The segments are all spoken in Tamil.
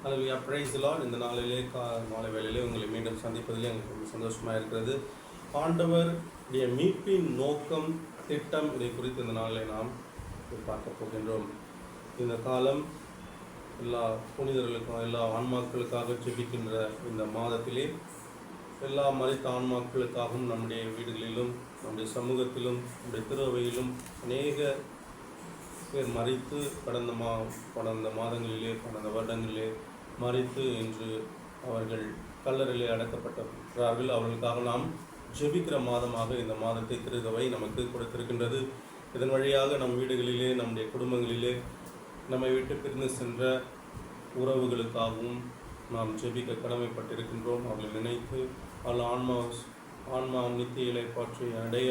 Hallelujah, praise the Lord. இந்த நாளிலே மாலை வேளையிலே உங்களை மீண்டும் சந்திப்பதிலே எங்களுக்கு ரொம்ப சந்தோஷமாக இருக்கிறது. ஆண்டவருடைய மீட்பின் நோக்கம், திட்டம், இதை குறித்து இந்த நாளிலே நாம் பார்க்க போகின்றோம். இந்த காலம் எல்லா புனிதர்களுக்கும் எல்லா ஆன்மாக்களுக்காக ஜெபிக்கின்ற இந்த மாதத்திலே எல்லா மரித்த ஆன்மாக்களுக்காகவும் நம்முடைய வீடுகளிலும் நம்முடைய சமூகத்திலும் நம்முடைய திருவையிலும் அநேக பேர் மறித்து கடந்த மாதங்களிலே கடந்த வருடங்களிலே மறித்து இன்று அவர்கள் கல்லறையிலே அடக்கப்பட்டிருக்கிறார்கள். அவர்களுக்காக நாம் ஜெபிக்கிற மாதமாக இந்த மாதத்தை திருகவை நமக்கு கொடுத்திருக்கின்றது. இதன் வழியாக நம் வீடுகளிலே நம்முடைய குடும்பங்களிலே நம்மை விட்டு பிரிந்து சென்ற உறவுகளுக்காகவும் நாம் ஜெபிக்க கடமைப்பட்டிருக்கின்றோம். அவர்களை நினைத்து ஆன்மா நித்திய இலைப்பாற்றி அடைய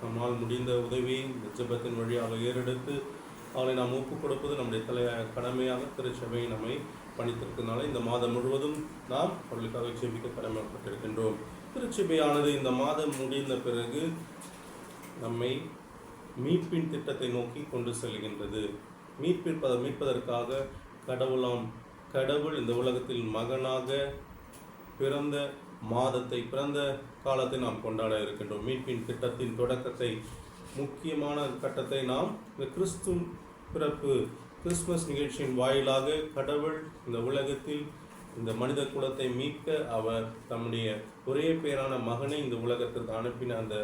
நம்மால் முடிந்த உதவி இந்த ஜெபத்தின் வழியாக ஏறெடுத்து அவளை நாம் ஒப்புக் கொடுப்பது நம்முடைய கடமையாக திருச்சபை நம்மை பணித்திருக்கிறதுனால இந்த மாதம் முழுவதும் நாம் அவர்களுக்காக ஜெபிக்க கடமைப்பட்டிருக்கின்றோம். திருச்சபையானது இந்த மாதம் முடிந்த பிறகு நம்மை மீட்பின் திட்டத்தை நோக்கி கொண்டு செல்கின்றது. மீட்பதற்காக கடவுள் இந்த உலகத்தில் மகனாக பிறந்த பிறந்த காலத்தை நாம் கொண்டாட இருக்கின்றோம். மீட்பின் திட்டத்தின் தொடக்கத்தை, முக்கியமான கட்டத்தை நாம் இந்த கிறிஸ்துமஸ் நிகழ்ச்சியின் வாயிலாக கடவுள் இந்த உலகத்தில் இந்த மனித குலத்தை மீட்க அவர் தம்முடைய ஒரே பேரான மகனை இந்த உலகத்திற்கு அனுப்பின அந்த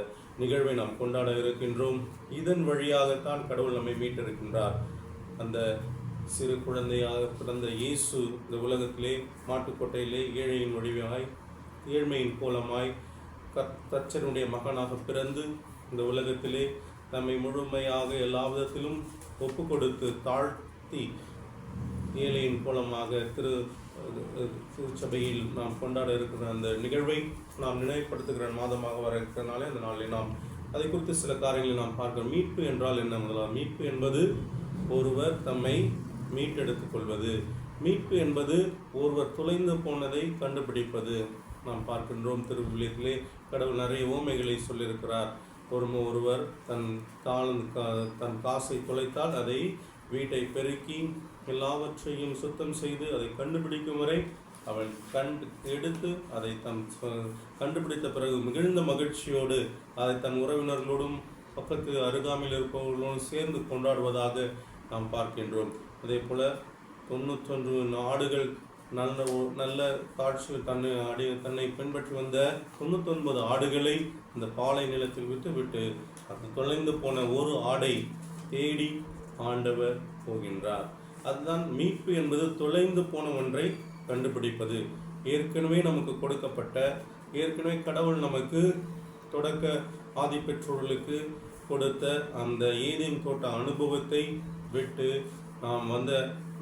நிகழ்வை நாம் கொண்டாட இருக்கின்றோம். இதன் வழியாகத்தான் கடவுள் நம்மை மீட்டிருக்கின்றார். அந்த சிறு குழந்தையாக பிறந்த இயேசு இந்த உலகத்திலே மாட்டுக்கொட்டையிலே ஏழையின் வடிவாய் ஏழ்மையின் கோலமாய் தச்சனுடைய மகனாக பிறந்து இந்த உலகத்திலே நம்மை முழுமையாக எல்லா விதத்திலும் ஒப்பு கொடுத்து தாழ்த்தி ஏழையின் கோலமாக திருச்சபையில் நாம் கொண்டாட இருக்கிற அந்த நிகழ்வை நாம் நினைவுபடுத்துகிற மாதமாக வர இருக்கிறனாலே அந்த நாளில் நாம் அதை குறித்து சில காரியங்களை நாம் பார்க்கிறோம். மீட்பு என்றால் என்ன? முதலாவது, மீட்பு என்பது ஒருவர் தம்மை மீட்டெடுத்துக் கொள்வது. மீட்பு என்பது ஒருவர் தொலைந்து போனதை கண்டுபிடிப்பது. நாம் பார்க்கின்றோம் திருவிழியத்திலே கடவுள் நிறைய ஓமைகளை சொல்லியிருக்கிறார். ஒருவர் தன் காசை தொலைத்தால் அதை வீட்டை பெருக்கி எல்லாவற்றையும் சுத்தம் செய்து அதை கண்டுபிடிக்கும் வரை அவன் எடுத்து அதை கண்டுபிடித்த பிறகு மிகுந்த மகிழ்ச்சியோடு அதை தன் உறவினர்களோடும் பக்கத்து அருகாமையில் இருப்பவர்களோடும் சேர்ந்து கொண்டாடுவதாக நாம் பார்க்கின்றோம். அதே போல 91 ஆடுகள் நல்ல காட்சி தன்னை பின்பற்றி வந்த 99 ஆடுகளை இந்த பாலை நிலத்தில் விட்டு அது தொலைந்து போன ஒரு ஆடை தேடி ஆண்டவர் போகின்றார். அதுதான் மீட்பு என்பது, தொலைந்து போன ஒன்றை கண்டுபிடிப்பது. ஏற்கனவே நமக்கு கொடுக்கப்பட்ட, ஏற்கனவே கடவுள் நமக்கு தொடக்க ஆதி பெற்றோர்களுக்கு கொடுத்த அந்த ஏதேன் தோட்ட அனுபவத்தை விட்டு நாம் வந்த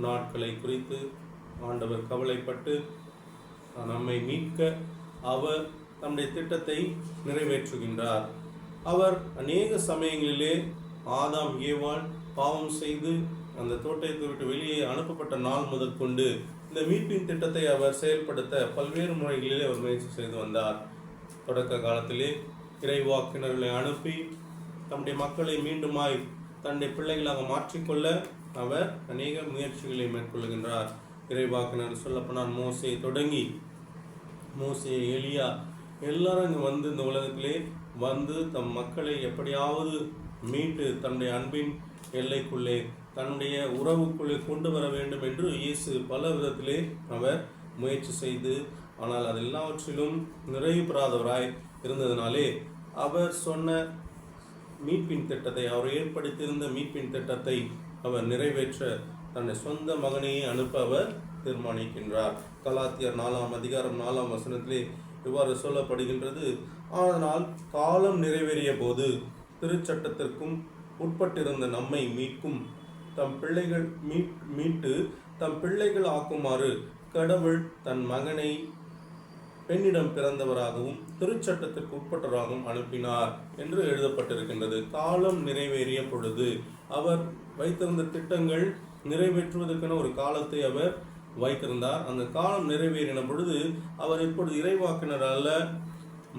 நாட்களை குறித்து ஆண்டவர் கவலைப்பட்டு நம்மை மீட்க அவர் நம்முடைய திட்டத்தை நிறைவேற்றுகின்றார். அவர் அநேக சமயங்களிலே ஆதாம் ஏவாள் பாவம் செய்து அந்த தோட்டத்தை விட்டு வெளியே அனுப்பப்பட்ட நாள் முதல் கொண்டு இந்த மீட்பின் திட்டத்தை அவர் செயல்படுத்த பல்வேறு முறைகளிலே அவர் முயற்சி செய்து வந்தார். தொடக்க காலத்திலே இறைவாக்கினர்களை அனுப்பி தம்முடைய மக்களை மீண்டுமாய் தன்னுடைய பிள்ளைகளாக மாற்றிக்கொள்ள அவர் அநேக முயற்சிகளை மேற்கொள்கின்றார். இறைவாக்கினர் சொல்லப்போனால் மோசே தொடங்கி எலியா எல்லாரும் இங்கே வந்து இந்த உலகத்திலே வந்து தம் மக்களை எப்படியாவது மீட்டு தன்னுடைய அன்பின் எல்லைக்குள்ளே தன்னுடைய உறவுக்குள்ளே கொண்டு வர வேண்டும் என்று இயேசு பல விதத்திலே அவர் முயற்சி செய்து, ஆனால் அது எல்லாவற்றிலும் நிறைவு பெறாதவராய் இருந்ததினாலே அவர் சொன்ன மீட்பின் திட்டத்தை, அவர் ஏற்படுத்தியிருந்த மீட்பின் திட்டத்தை அவர் நிறைவேற்ற தன்னுடைய சொந்த மகனையே அனுப்ப அவர் தீர்மானிக்கின்றார். கலாத்தியர் 4:4 இவ்வாறு சொல்லப்படுகின்றது: ஆனால் காலம் நிறைவேறிய போது திருச்சட்டத்திற்கும் உட்பட்டிருந்த நம்மை மீட்டு தம் பிள்ளைகள் ஆக்குமாறு கடவுள் தன் மகனை பெண்ணிடம் பிறந்தவராகவும் திருச்சட்டத்திற்கு உட்பட்டவராகவும் அனுப்பினார் என்று எழுதப்பட்டிருக்கின்றது. காலம் நிறைவேறிய பொழுது அவர் வைத்திருந்த திட்டங்கள் நிறைவேற்றுவதற்கான ஒரு காலத்தை அவர் வைத்திருந்தார். அந்த காலம் நிறைவேறின பொழுது அவர் இப்பொழுது இறைவாக்கினர் அல்ல,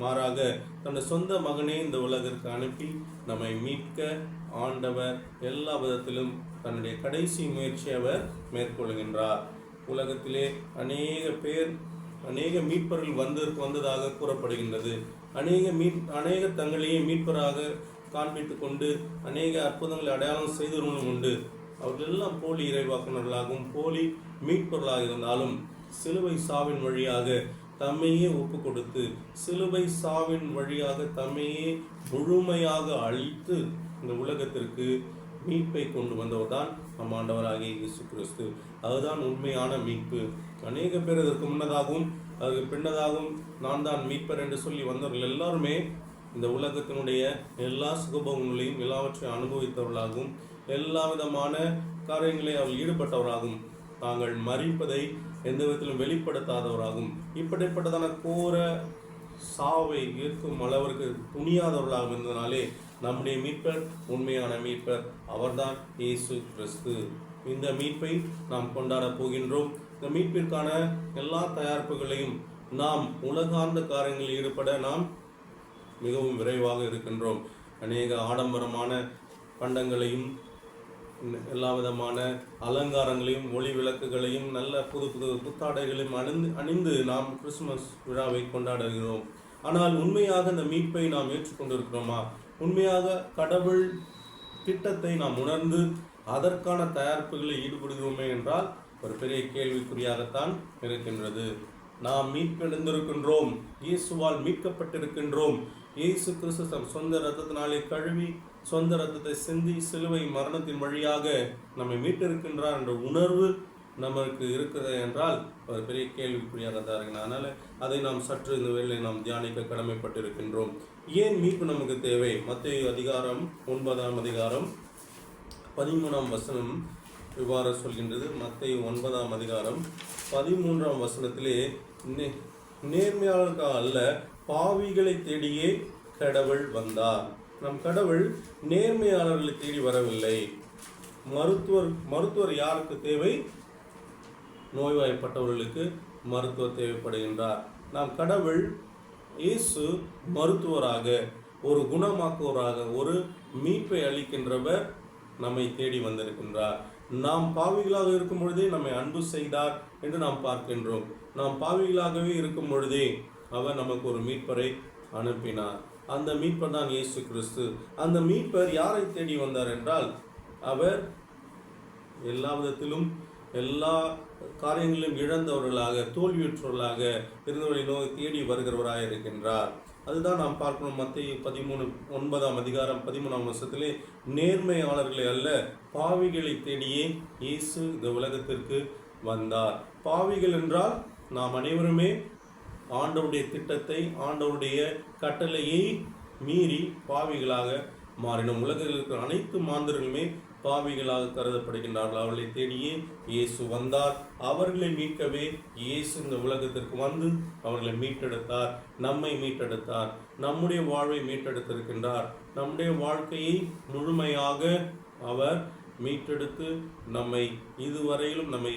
மாறாக தன்னுடைய சொந்த மகனே இந்த உலகிற்கு அனுப்பி நம்மை மீட்க ஆண்டவர் எல்லா விதத்திலும் தன்னுடைய கடைசி முயற்சி அவர் மேற்கொள்கின்றார். உலகத்திலே அநேக மீட்பர்கள் வந்ததாக கூறப்படுகின்றது. அநேக தங்களையே மீட்பராக காண்பித்துக் கொண்டு அநேக அற்புதங்களை அடையாளம் செய்தவர்களும் உண்டு. அவர்கள் எல்லாம் போலி இறைவாக்குனர்களாகவும் போலி மீட்பர்களாக இருந்தாலும் சிலுவை சாவின் வழியாக தம்மையே ஒப்பு கொடுத்து சிலுவை சாவின் வழியாக தம்மையே முழுமையாக அழித்து இந்த உலகத்திற்கு மீட்பை கொண்டு வந்தவர் தான் நம் ஆண்டவராகிய இயேசு கிறிஸ்து. அதுதான் உண்மையான மீட்பு. அநேக பேர் இதற்கு முன்னதாகவும் அதுக்கு பின்னதாகவும் நான் தான் மீட்பர் என்று சொல்லி வந்தவர்கள் எல்லாருமே இந்த உலகத்தினுடைய எல்லா சுகபோகங்களையும் எல்லாவற்றையும் அனுபவித்தவர்களாகவும் எல்லா விதமான காரியங்களை அவர்கள் ஈடுபட்டவராகவும் தாங்கள் மறிப்பதை எந்த விதத்திலும் வெளிப்படுத்தாதவராகவும் இப்படிப்பட்டதான கோர சாவை ஏற்கும் அளவிற்கு துணியாதவர்களாக இருந்தனாலே நம்முடைய மீட்பர் உண்மையான மீட்பர் அவர்தான் இயேசு கிறிஸ்து. இந்த மீட்பை நாம் கொண்டாட போகின்றோம். இந்த மீட்பிற்கான எல்லா தயாரிப்புகளையும் நாம் உலகார்ந்த காரியங்களில் ஈடுபட நாம் மிகவும் விரைவாக இருக்கின்றோம். அநேக ஆடம்பரமான பண்டங்களையும் எல்லா விதமான அலங்காரங்களையும் ஒளி விளக்குகளையும் நல்ல புது புத்தாடைகளையும் அணிந்து நாம் கிறிஸ்துமஸ் விழாவை கொண்டாடுகிறோம். ஆனால் உண்மையாக இந்த மீட்பை நாம் ஏற்றுக்கொண்டிருக்கிறோமா? உண்மையாக கடவுள் திட்டத்தை நாம் உணர்ந்து அதற்கான தயாரிப்புகளில் ஈடுபடுகிறோமே என்றால் ஒரு பெரிய கேள்விக்குறியாகத்தான் இருக்கின்றது. நாம் மீட்பெழுந்திருக்கின்றோம், இயேசுவால் மீட்கப்பட்டிருக்கின்றோம். இயேசு கிறிஸ்து தம் சொந்த இரத்தத்தினாலே கழுவி சொந்த இரத்தத்தை சிந்தி சிலுவை மரணத்தின் வழியாக நம்மை மீட்டிருக்கின்றார் என்ற உணர்வு நமக்கு இருக்கிறது என்றால் ஒரு பெரிய கேள்விக்குறியாக தான் இருக்கு. அதனால அதை நாம் சற்று இந்த வேளையை நாம் தியானிக்க கடமைப்பட்டிருக்கின்றோம். ஏன் மீட்பு நமக்கு தேவை? மத்தேயு அதிகாரம் 9 13 வசனம் இவ்வாறு சொல்கின்றது. மத்தேயு 9 13 நேர்மையாளர்கள் அல்ல பாவிகளை தேடியே கடவுள் வந்தார். நம் கடவுள் நேர்மையாளர்களை தேடி வரவில்லை. மருத்துவர் யாருக்கு தேவை? நோய்வாய்ப்பட்டவர்களுக்கு மருத்துவர் தேவைப்படுகின்றார். நாம் கடவுள் இயேசு மருத்துவராக, ஒரு குணமாக்குவராக, ஒரு மீட்பை அளிக்கின்றவர் நம்மை தேடி வந்திருக்கின்றார். நாம் பாவிகளாக இருக்கும் பொழுதே நம்மை அன்பு செய்தார் என்று நாம் பார்க்கின்றோம். நாம் பாவிகளாகவே இருக்கும் பொழுதே அவர் நமக்கு ஒரு மீட்பரை அனுப்பினார். அந்த மீட்பர் தான் இயேசு கிறிஸ்து. அந்த மீட்பர் யாரை தேடி வந்தார் என்றால் அவர் எல்லா விதத்திலும் எல்லா காரியங்களிலும் இழந்தவர்களாக தோல்வியுற்றவர்களாக இருந்தவர்களை நோக்கி தேடி வருகிறவராக இருக்கின்றார். அதுதான் நாம் பார்க்கணும். மத்தேயு 13 நேர்மையாளர்களை அல்ல பாவிகளை தேடியே இயேசு இந்த உலகத்திற்கு வந்தார். பாவிகள் என்றால் நாம் அனைவருமே ஆண்டவருடைய திட்டத்தை ஆண்டவருடைய கட்டளையை மீறி பாவிகளாக மாறினோம். உலகில் இருக்கிற அனைத்து மாந்தர்களுமே பாவிகளாக கருதப்படுகின்றார்கள். அவர்களை தேடியே இயேசு வந்தார். அவர்களை மீட்கவே இயேசு இந்த உலகத்திற்கு வந்து அவர்களை மீட்டெடுத்தார், நம்மை மீட்டெடுத்தார், நம்முடைய வாழ்வை மீட்டெடுத்திருக்கின்றார். நம்முடைய வாழ்க்கையை முழுமையாக அவர் மீட்டெடுத்து நம்மை இதுவரையிலும் நம்மை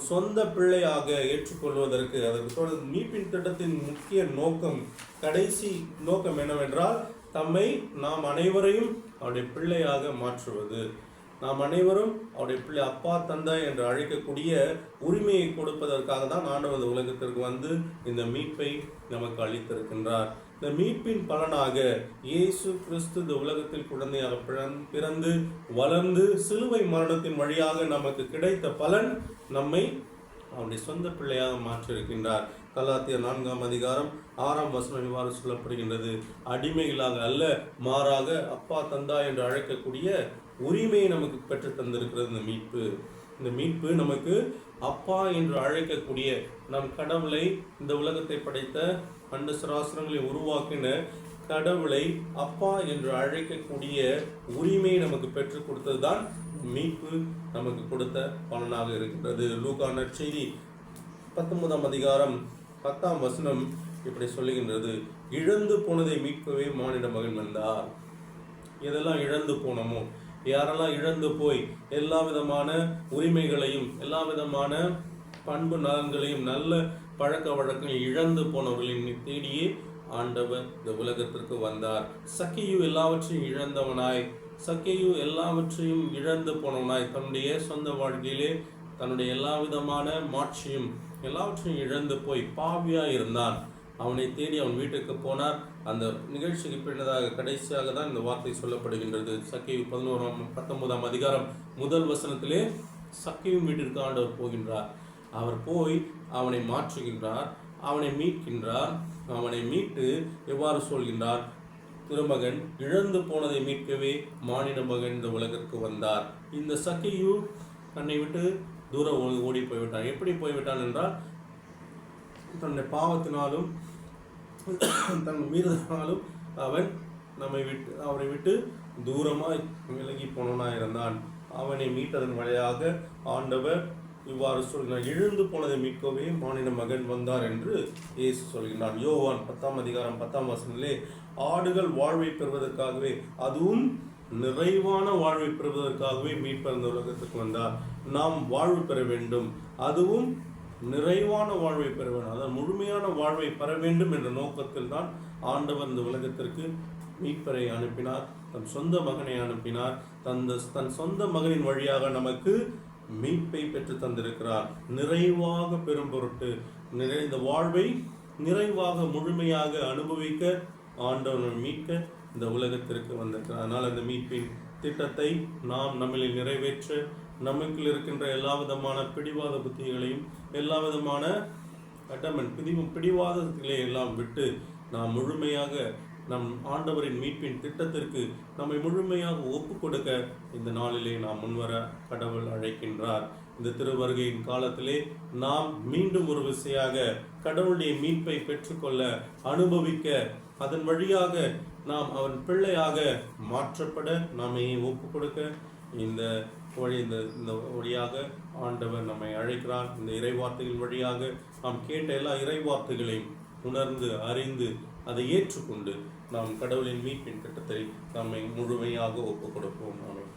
சொந்த பிள்ளையாக ஏற்றுக்கொள்வதற்கு அதற்கு மீட்பின் திட்டத்தின் முக்கிய நோக்கம், கடைசி நோக்கம் என்னவென்றால் தம்மை நாம் அனைவரையும் அவருடைய பிள்ளையாக மாற்றுவது. நாம் அனைவரும் அவருடைய பிள்ளை, அப்பா தந்தை என்று அழைக்கக்கூடிய உரிமையை கொடுப்பதற்காக தான் ஆண்டவர் இந்த உலகத்திற்கு வந்து இந்த மீட்பை நமக்கு அளித்திருக்கின்றார். இந்த மீட்பின் பலனாக இயேசு கிறிஸ்து இந்த உலகத்தில் குழந்தையாக பிறந்து வளர்ந்து சிலுவை மரணத்தின் வழியாக நமக்கு கிடைத்த பலன் நம்மை அவருடைய சொந்த பிள்ளையாக மாற்றியிருக்கின்றார். கலாத்தியர் 4 இவ்வாறு சொல்லப்படுகின்றது. அடிமைகளாக அல்ல, மாறாக அப்பா தந்தா என்று அழைக்கக்கூடிய உரிமையை நமக்கு பெற்று தந்திருக்கிறது இந்த மீட்பு. இந்த மீட்பு நமக்கு அப்பா என்று அழைக்கக்கூடிய, நம் கடவுளை, இந்த உலகத்தை படைத்த அண்ட சராசரங்களை உருவாக்கின கடவுளை அப்பா என்று அழைக்கக்கூடிய உரிமையை நமக்கு பெற்றுக் கொடுத்ததுதான் மீட்பு நமக்கு கொடுத்த பலனாக இருக்கின்றது. லூக்கா நற்செய்தி 19 இப்படி சொல்லுகின்றது. இழந்து போனதை மீட்கவே மானிட மகன் வந்தார். எதெல்லாம் இழந்து போனோமோ, யாரெல்லாம் இழந்து போய் எல்லா விதமான உரிமைகளையும் எல்லா விதமான பண்பு நலன்களையும் நல்ல பழக்க வழக்கங்கள் இழந்து போனவர்களின் தேடியே ஆண்டவர் இந்த உலகத்திற்கு வந்தார். சக்கேயு எல்லாவற்றையும் இழந்தவனாய், சக்கேயு எல்லாவற்றையும் இழந்து போனவனாய், தன்னுடைய சொந்த வாழ்க்கையிலே தன்னுடைய எல்லா விதமான மாட்சியும் எல்லாவற்றையும் இழந்து போய் பாவியாக இருந்தான். அவனை தேடி அவன் வீட்டுக்கு போனார். அந்த நிகழ்ச்சிக்கு பின்னதாக கடைசியாக தான் இந்த வார்த்தை சொல்லப்படுகின்றது. சக்கேயு 19ஆம் அதிகாரம் 1 வசனத்திலே சக்கேயு வீட்டிற்கு ஆண்டவர் போகின்றார். அவர் போய் அவனை மாற்றுகின்றார், அவனை மீட்கின்றார். அவனை மீட்டு எவ்வாறு சொல்கின்றார்? திருமகன் இழந்து போனதை மீட்கவே மானிட மகன் இந்த உலகிற்கு வந்தார். இந்த சக்கேயு தன்னை விட்டு தூரம் ஓடி போய்விட்டான். எப்படி போய்விட்டான் என்றால், தன்னுடைய பாவத்தினாலும் தன் மீறலினாலும் அவன் அவரை விட்டு தூரமாய் விலகி போனவனாய் இருந்தான். அவனை மீட்டதன் வழியாக ஆண்டவர் இவ்வாறு சொல்கிறார், இழந்து போனதை மீட்கவே மானிட மகன் வந்தார் என்று இயேசு சொல்கின்றான். யோவான் 10ஆம் அதிகாரம் 10ஆம் வசனத்திலே, ஆடுகள் வாழ்வை பெறுவதற்காகவே, அதுவும் நிறைவான வாழ்வை பெறுவதற்காகவே மீட்பர் இந்த உலகத்துக்கு வந்தார். நாம் வாழ்வு பெற வேண்டும், அதுவும் நிறைவான வாழ்வை பெற வேண்டும், அதாவது முழுமையான வாழ்வை பெற வேண்டும் என்ற நோக்கத்தில் தான் ஆண்டவர் இந்த உலகத்திற்கு மீட்பரை அனுப்பினார். தன் சொந்த மகனை அனுப்பினார். தன் சொந்த மகனின் வழியாக நமக்கு மீட்பை பெற்று தந்திருக்கிறார். நிறைவாக பெரும் பொருட்டு இந்த வாழ்வை நிறைவாக முழுமையாக அனுபவிக்க ஆண்டவனை மீட்க இந்த உலகத்திற்கு வந்திருக்கிறார். அதனால் அந்த மீட்பின் திட்டத்தை நாம் நம்மளில் நிறைவேற்ற, நமக்குள் இருக்கின்ற எல்லா விதமான பிடிவாத புத்திகளையும் எல்லா விதமான பிடிவாதங்களை எல்லாம் விட்டு நாம் முழுமையாக நம் ஆண்டவரின் மீட்பின் திட்டத்திற்கு நம்மை முழுமையாக ஒப்பு கொடுக்க இந்த நாளிலே நாம் முன்வர கடவுள் அழைக்கின்றார். இந்த திருவருகையின் காலத்திலே நாம் மீண்டும் ஒரு விசையாக கடவுளுடைய மீட்பை பெற்றுக்கொள்ள, அனுபவிக்க, அதன் வழியாக நாம் அவன் பிள்ளையாக மாற்றப்பட நம்மை ஒப்பு கொடுக்க இந்த வழியாக ஆண்டவர் நம்மை அழைக்கிறார். இந்த இறைவார்த்தைகள் வழியாக நாம் கேட்ட எல்லா இறைவார்த்தைகளையும் உணர்ந்து அறிந்து அதை ஏற்றுக்கொண்டு நாம் கடவுளின் மீட்பின் திட்டத்தை நம்மை முழுமையாக ஒப்புக் கொடுப்போம். ஆமென்.